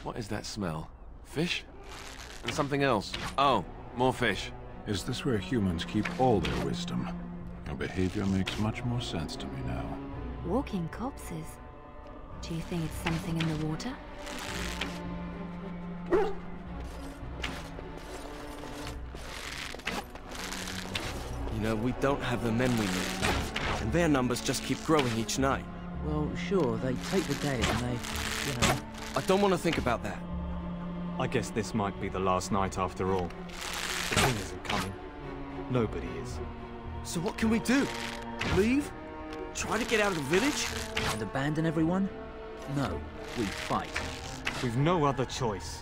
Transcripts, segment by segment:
What is that smell? Fish? And something else. Oh, more fish. Is this where humans keep all their wisdom? Your behavior makes much more sense to me now. Walking corpses. Do you think it's something in the water? You know, we don't have the men we need. And their numbers just keep growing each night. Well, sure, they take the dead and they, you know... I don't want to think about that. I guess this might be the last night after all. The king isn't coming. Nobody is. So what can we do? Leave? Try to get out of the village? And abandon everyone? No, we fight. We've no other choice.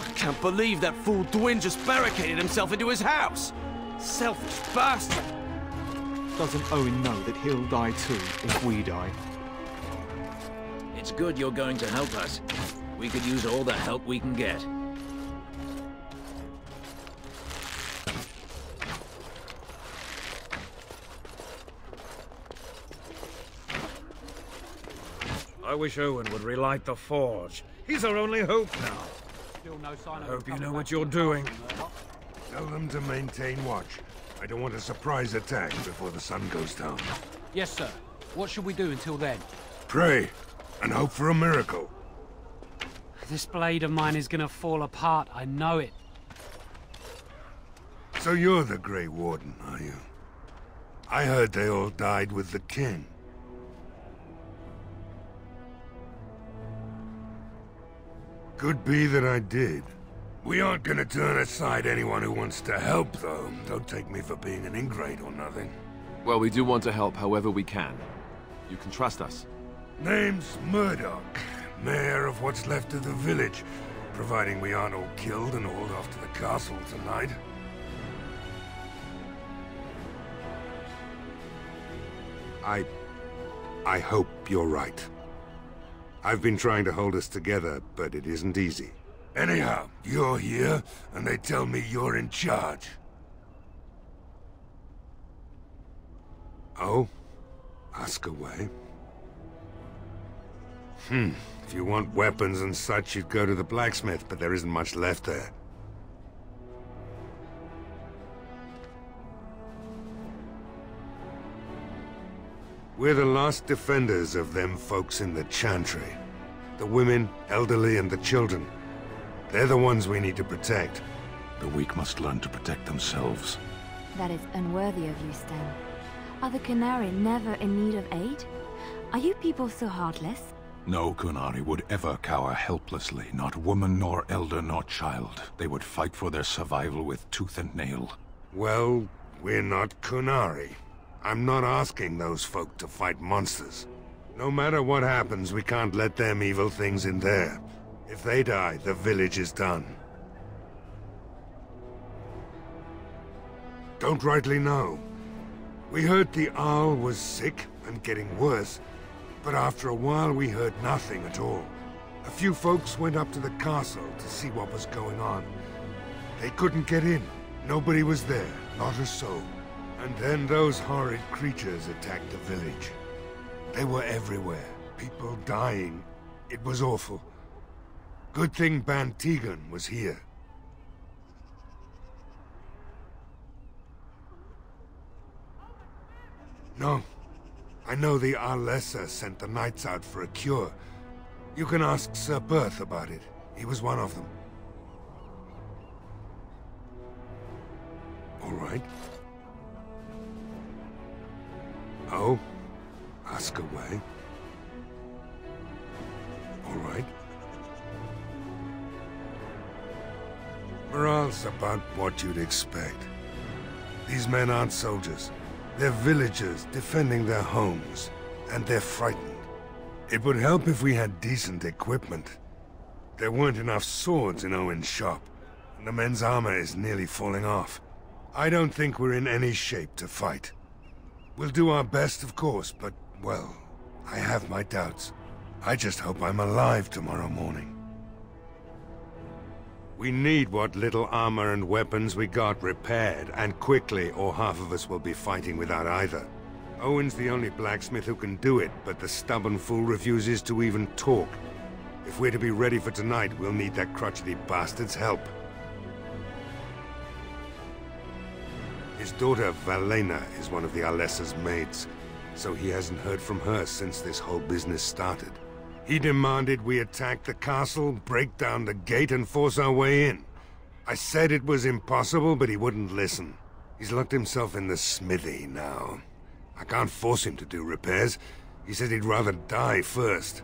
I can't believe that fool Dwyn just barricaded himself into his house! Selfish bastard! Doesn't Owen know that he'll die too if we die? It's good you're going to help us. We could use all the help we can get. I wish Owen would relight the forge. He's our only hope now. Still no sign I hope you know what you're doing. Tell them to maintain watch. I don't want a surprise attack before the sun goes down. Yes, sir. What should we do until then? Pray, and hope for a miracle. This blade of mine is gonna fall apart, I know it. So you're the Grey Warden, are you? I heard they all died with the king. Could be that I did. We aren't gonna turn aside anyone who wants to help, though. Don't take me for being an ingrate or nothing. Well, we do want to help however we can. You can trust us. Name's Murdoch, mayor of what's left of the village, providing we aren't all killed and hauled off to the castle tonight. I hope you're right. I've been trying to hold us together, but it isn't easy. Anyhow, you're here, and they tell me you're in charge. Oh? Ask away. If you want weapons and such, you'd go to the blacksmith, but there isn't much left there. We're the last defenders of them folks in the Chantry. The women, elderly, and the children. They're the ones we need to protect. The weak must learn to protect themselves. That is unworthy of you, Stan. Are the Qunari never in need of aid? Are you people so heartless? No Qunari would ever cower helplessly, not woman nor elder nor child. They would fight for their survival with tooth and nail. Well, we're not Qunari. I'm not asking those folk to fight monsters. No matter what happens, we can't let them evil things in there. If they die, the village is done. Don't rightly know. We heard the Arl was sick and getting worse, but after a while we heard nothing at all. A few folks went up to the castle to see what was going on. They couldn't get in. Nobody was there, not a soul. And then those horrid creatures attacked the village. They were everywhere, people dying. It was awful. Good thing Ban Tegan was here. No. I know the Arlessa sent the knights out for a cure. You can ask Sir Berth about it. He was one of them. All right. Oh? Ask away. All right. Morale's about what you'd expect. These men aren't soldiers. They're villagers defending their homes, and they're frightened. It would help if we had decent equipment. There weren't enough swords in Owen's shop, and the men's armor is nearly falling off. I don't think we're in any shape to fight. We'll do our best, of course, but, well, I have my doubts. I just hope I'm alive tomorrow morning. We need what little armor and weapons we got repaired, and quickly, or half of us will be fighting without either. Owen's the only blacksmith who can do it, but the stubborn fool refuses to even talk. If we're to be ready for tonight, we'll need that crotchety bastard's help. His daughter, Valena, is one of the Alessa's maids, so he hasn't heard from her since this whole business started. He demanded we attack the castle, break down the gate, and force our way in. I said it was impossible, but he wouldn't listen. He's locked himself in the smithy now. I can't force him to do repairs. He said he'd rather die first.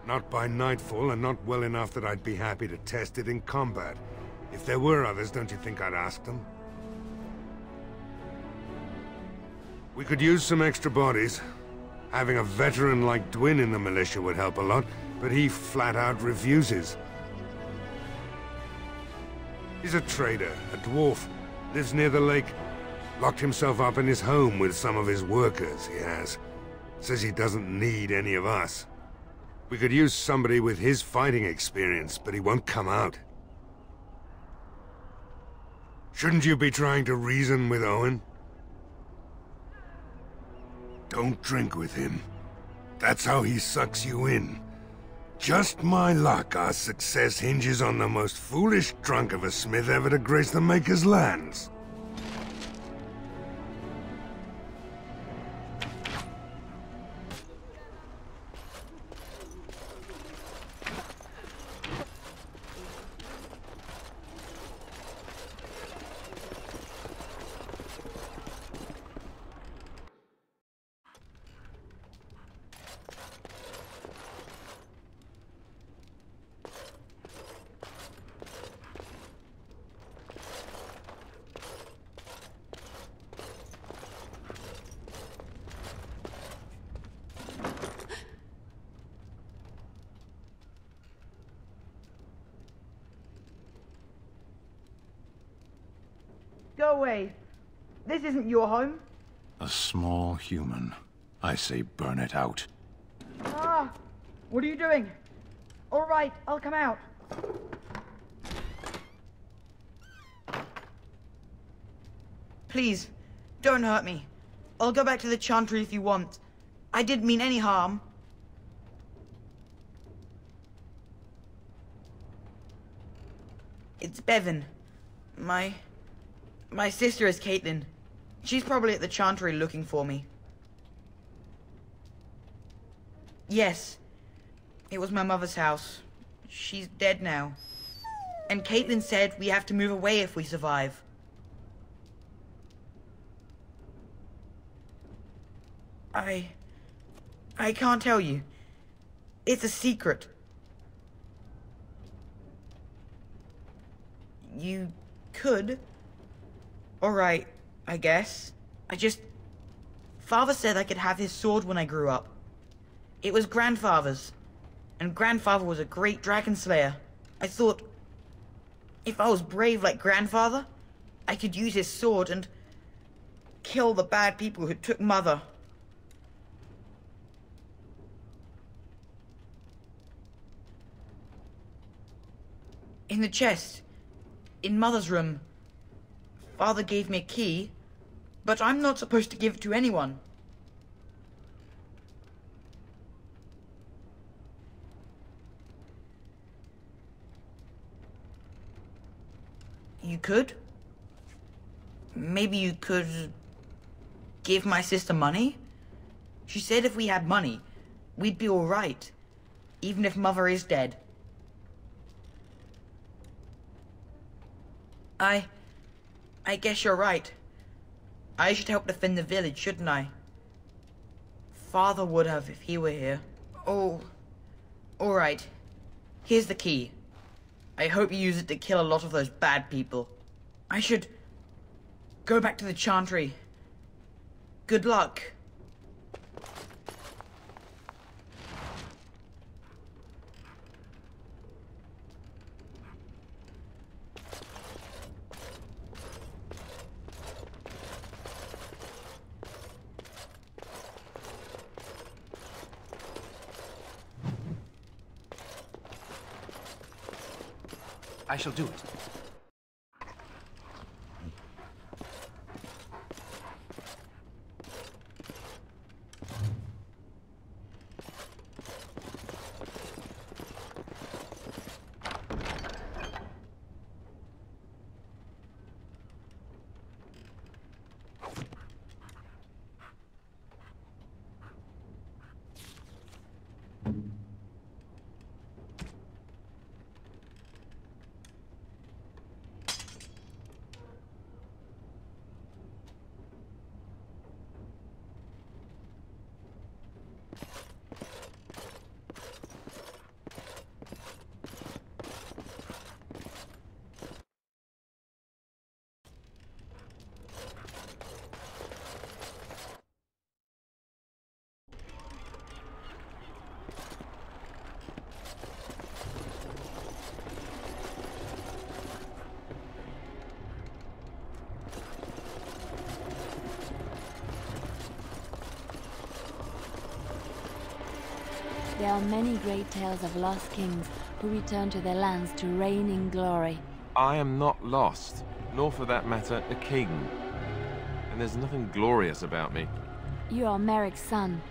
Not by nightfall, and not well enough that I'd be happy to test it in combat. If there were others, don't you think I'd ask them? We could use some extra bodies. Having a veteran like Dwyn in the militia would help a lot, but he flat out refuses. He's a trader, a dwarf, lives near the lake. Locked himself up in his home with some of his workers, he has. Says he doesn't need any of us. We could use somebody with his fighting experience, but he won't come out. Shouldn't you be trying to reason with Owen? Don't drink with him. That's how he sucks you in. Just my luck, our success hinges on the most foolish drunk of a smith ever to grace the Maker's lands. Go away. This isn't your home. A small human. I say burn it out. Ah! What are you doing? All right, I'll come out. Please, don't hurt me. I'll go back to the Chantry if you want. I didn't mean any harm. It's Bevan. My sister is Caitlin. She's probably at the Chantry looking for me. Yes. It was my mother's house. She's dead now. And Caitlin said we have to move away if we survive. I can't tell you. It's a secret. You could. Alright, I guess. Father said I could have his sword when I grew up. It was Grandfather's. And Grandfather was a great dragon slayer. I thought, if I was brave like Grandfather, I could use his sword and kill the bad people who took Mother. In the chest, in Mother's room. Father gave me a key, but I'm not supposed to give it to anyone. You could? Maybe you could give my sister money? She said if we had money, we'd be all right, even if Mother is dead. I guess you're right. I should help defend the village, shouldn't I? Father would have if he were here. Oh, all right. Here's the key. I hope you use it to kill a lot of those bad people. I should go back to the Chantry. Good luck. I shall do it. There are many great tales of lost kings who return to their lands to reign in glory. I am not lost, nor for that matter, a king. And there's nothing glorious about me. You are Merrick's son.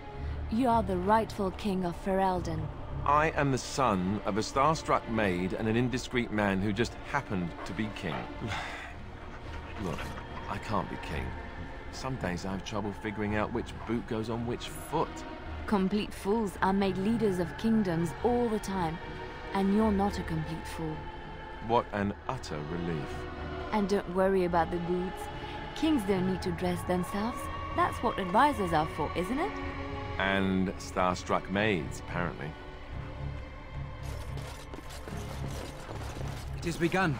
You are the rightful king of Ferelden. I am the son of a starstruck maid and an indiscreet man who just happened to be king. Look, I can't be king. Some days I have trouble figuring out which boot goes on which foot. Complete fools are made leaders of kingdoms all the time. And you're not a complete fool. What an utter relief. And don't worry about the boots. Kings don't need to dress themselves. That's what advisors are for, isn't it? And starstruck maids, apparently. It has begun.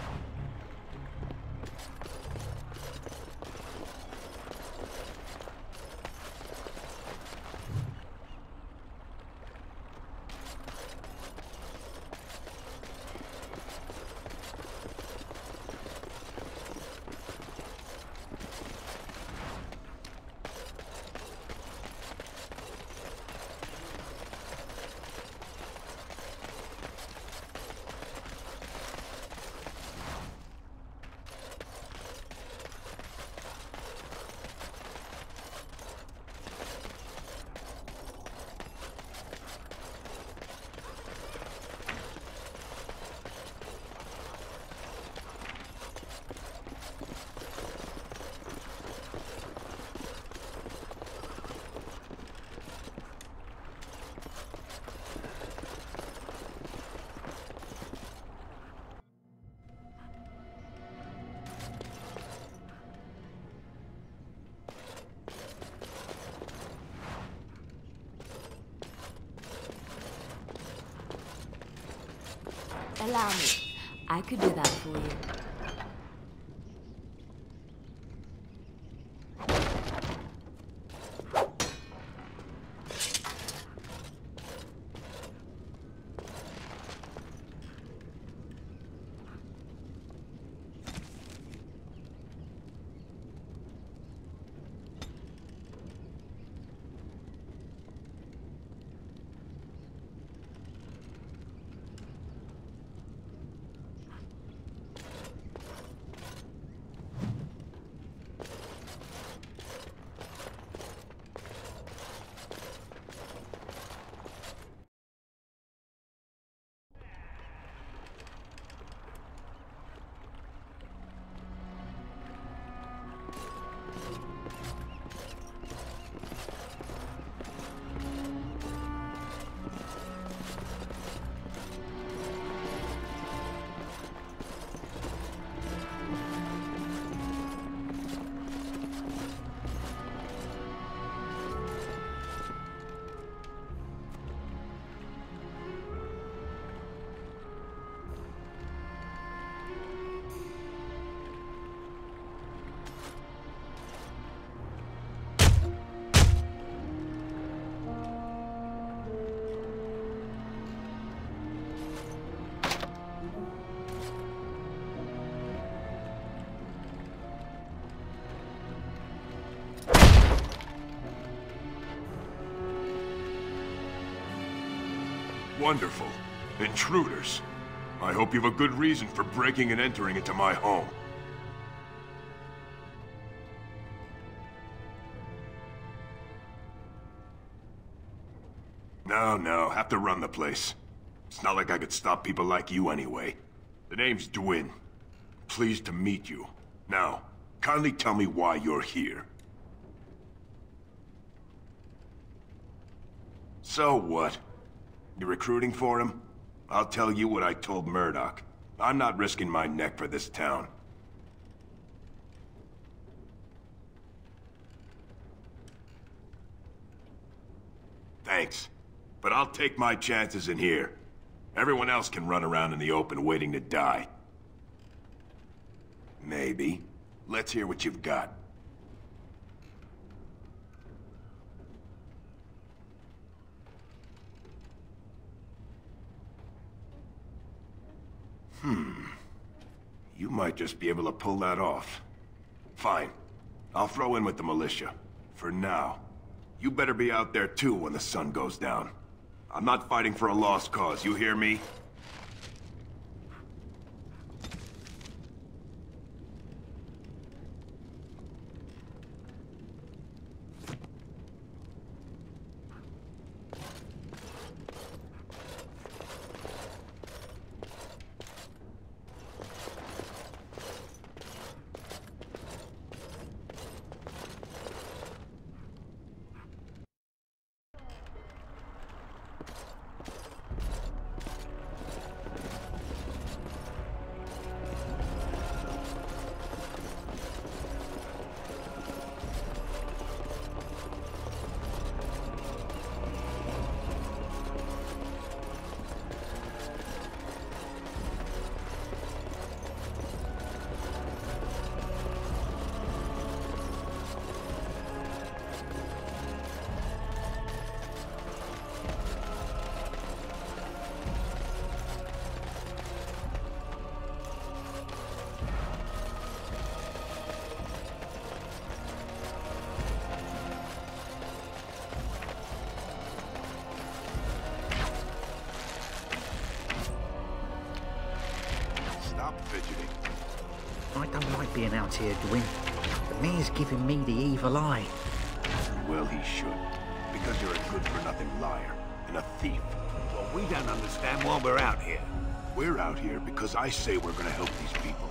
Allow me. I could do that for you. Wonderful. Intruders. I hope you have a good reason for breaking and entering into my home. No, have to run the place. It's not like I could stop people like you anyway. The name's Dwyn. Pleased to meet you. Now, kindly tell me why you're here. So what? You're recruiting for him? I'll tell you what I told Murdoch. I'm not risking my neck for this town. Thanks. But I'll take my chances in here. Everyone else can run around in the open waiting to die. Maybe. Let's hear what you've got. You might just be able to pull that off. Fine. I'll throw in with the militia. For now. You better be out there too when the sun goes down. I'm not fighting for a lost cause, you hear me? I don't like being out here, Gwyn. The mayor's giving me the evil eye. Well, he should. Because you're a good-for-nothing liar and a thief. Well, we don't understand why we're out here. We're out here because I say we're gonna help these people.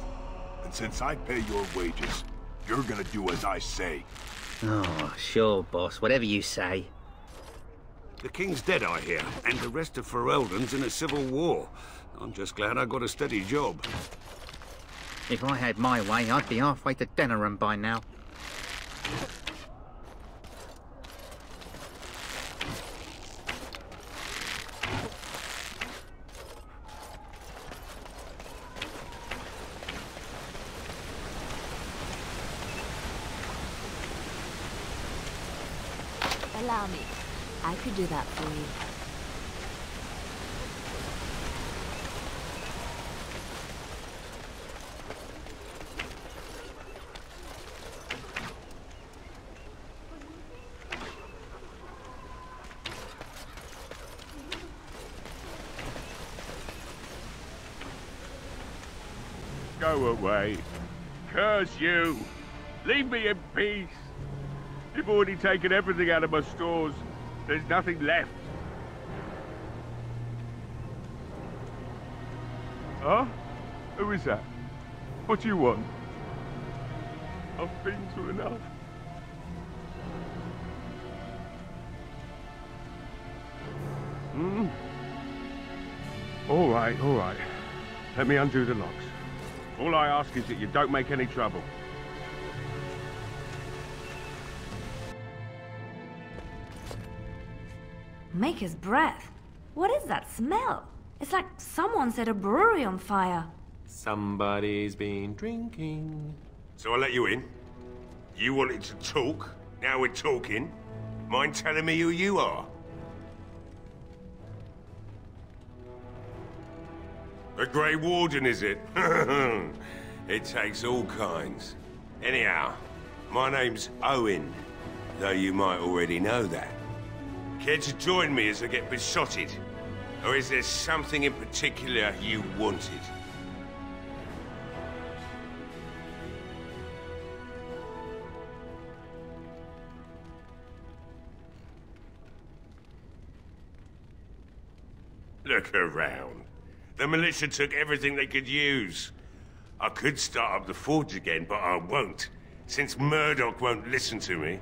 And since I pay your wages, you're gonna do as I say. Oh, sure, boss. Whatever you say. The king's dead, I hear, and the rest of Ferelden's in a civil war. I'm just glad I got a steady job. If I had my way, I'd be halfway to Denerim by now. Allow me. I could do that for you. Go away. Curse you. Leave me in peace. You've already taken everything out of my stores. There's nothing left. Huh? Who is that? What do you want? I've been through enough. All right, all right. Let me undo the locks. All I ask is that you don't make any trouble. Maker's breath. What is that smell? It's like someone set a brewery on fire. Somebody's been drinking. So I let you in. You wanted to talk. Now we're talking. Mind telling me who you are? The Grey Warden, is it? It takes all kinds. Anyhow, my name's Owen, though you might already know that. Care to join me as I get besotted? Or is there something in particular you wanted? Look around. The militia took everything they could use. I could start up the forge again, but I won't, since Murdoch won't listen to me.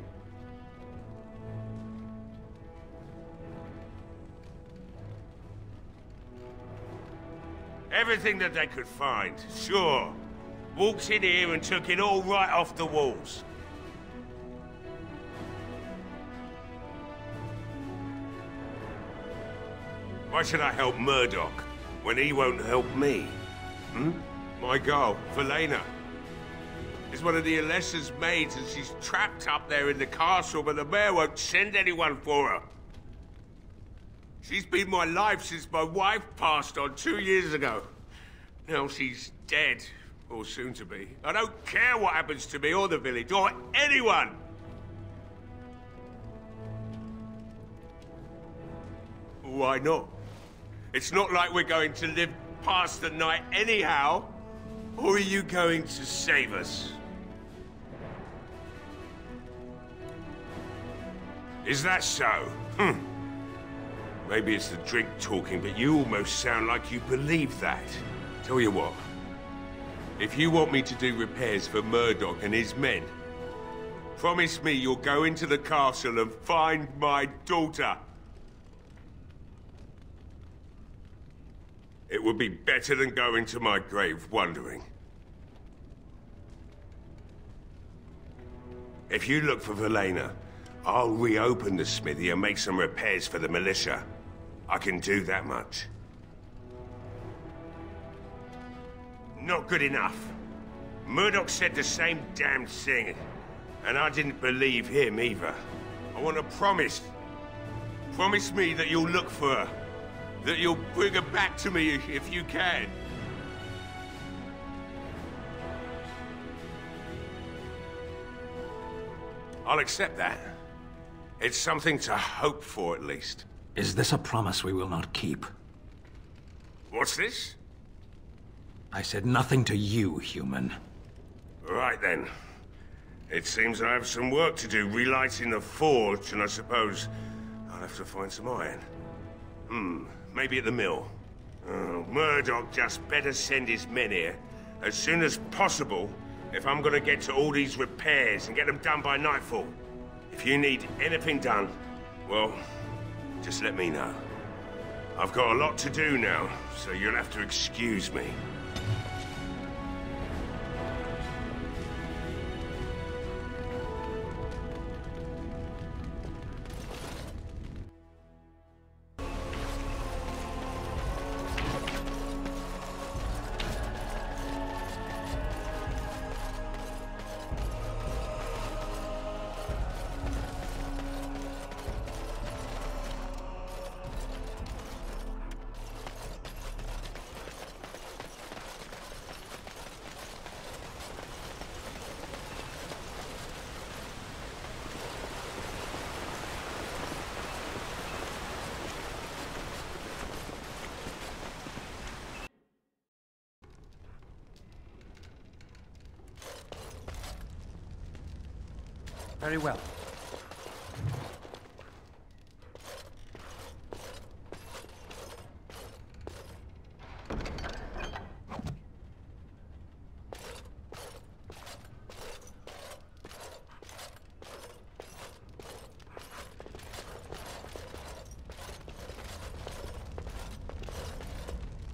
Everything that they could find, sure. Walked in here and took it all right off the walls. Why should I help Murdoch when he won't help me? My girl, Velena, is one of the Alessa's maids and she's trapped up there in the castle, but the mayor won't send anyone for her. She's been my life since my wife passed on 2 years ago. Now she's dead, or soon to be. I don't care what happens to me or the village, or anyone! Why not? It's not like we're going to live past the night anyhow. Or are you going to save us? Is that so? Maybe it's the drink talking, but you almost sound like you believe that. Tell you what. If you want me to do repairs for Murdoch and his men, promise me you'll go into the castle and find my daughter. It would be better than going to my grave wondering. If you look for Verlaine, I'll reopen the smithy and make some repairs for the militia. I can do that much. Not good enough. Murdoch said the same damn thing, and I didn't believe him either. I want a promise. Promise me that you'll look for her. That you'll bring her back to me if you can. I'll accept that. It's something to hope for, at least. Is this a promise we will not keep? What's this? I said nothing to you, human. Right then. It seems I have some work to do relighting the forge, and I suppose I'll have to find some iron. Maybe at the mill. Oh, Murdoch just better send his men here as soon as possible if I'm gonna get to all these repairs and get them done by nightfall. If you need anything done, well, just let me know. I've got a lot to do now, so you'll have to excuse me. Very well.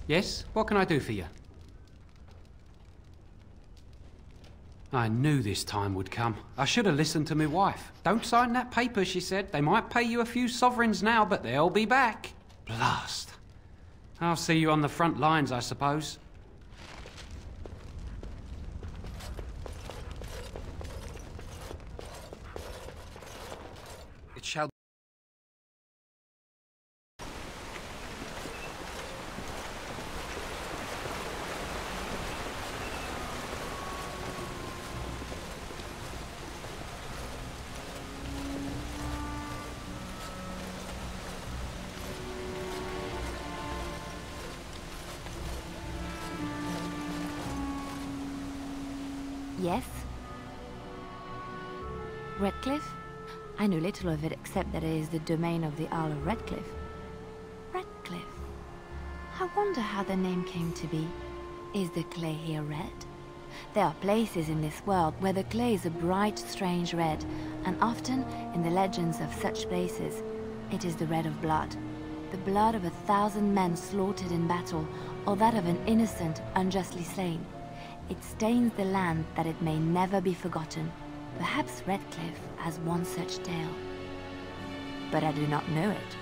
Yes? What can I do for you? I knew this time would come. I should have listened to my wife. Don't sign that paper, she said. They might pay you a few sovereigns now, but they'll be back. Blast. I'll see you on the front lines, I suppose. It shall. Yes? Redcliffe? I know little of it except that it is the domain of the Earl of Redcliffe. Redcliffe? I wonder how the name came to be. Is the clay here red? There are places in this world where the clay is a bright, strange red, and often, in the legends of such places, it is the red of blood. The blood of 1,000 men slaughtered in battle, or that of an innocent, unjustly slain. It stains the land that it may never be forgotten. Perhaps Redcliffe has one such tale. But I do not know it.